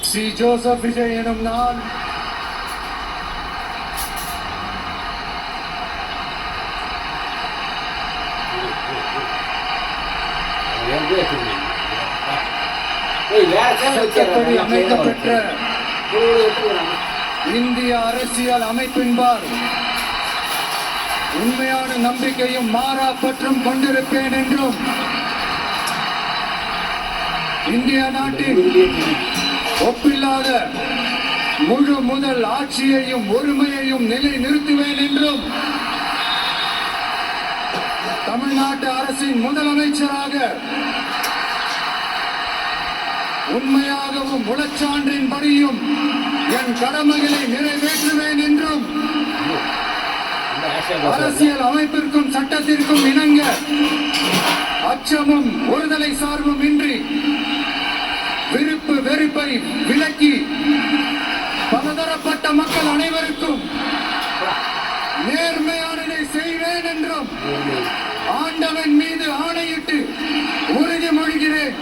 C Joseph Vijay எனும் நான் சட்டப்படி அமைக்கப்பெற்ற இந்திய அரசியல் அமைப்பின்பால் உண்மையான நம்பிக்கையும் மாறா பற்றும் கொண்டிருப்பேன் என்றும் இந்திய நாட்டின் ஒப்பில்லாத முழு முதல் ஆட்சியையும் ஒருமையையும் நிலை நிறுத்துவேன் என்றும் தமிழ்நாட்டு அரசின் முதலமைச்சராக உண்மையாகவும் உளச்சான்றின்படியும் என் கடமைகளை நிறைவேற்றுவேன் என்றும் அரசியல் அமைப்பிற்கும் சட்டத்திற்கும் இணங்க அச்சமும் ஒருதலை சார்பும் இன்றி விருப்பு வெறுப்பை விலக்கி பலதரப்பட்ட மக்கள் அனைவருக்கும் நேர்மையானதை செய்வேன் என்றும் ஆண்டவன் மீது ஆணையிட்டு உறுதிமொழிகிறேன்.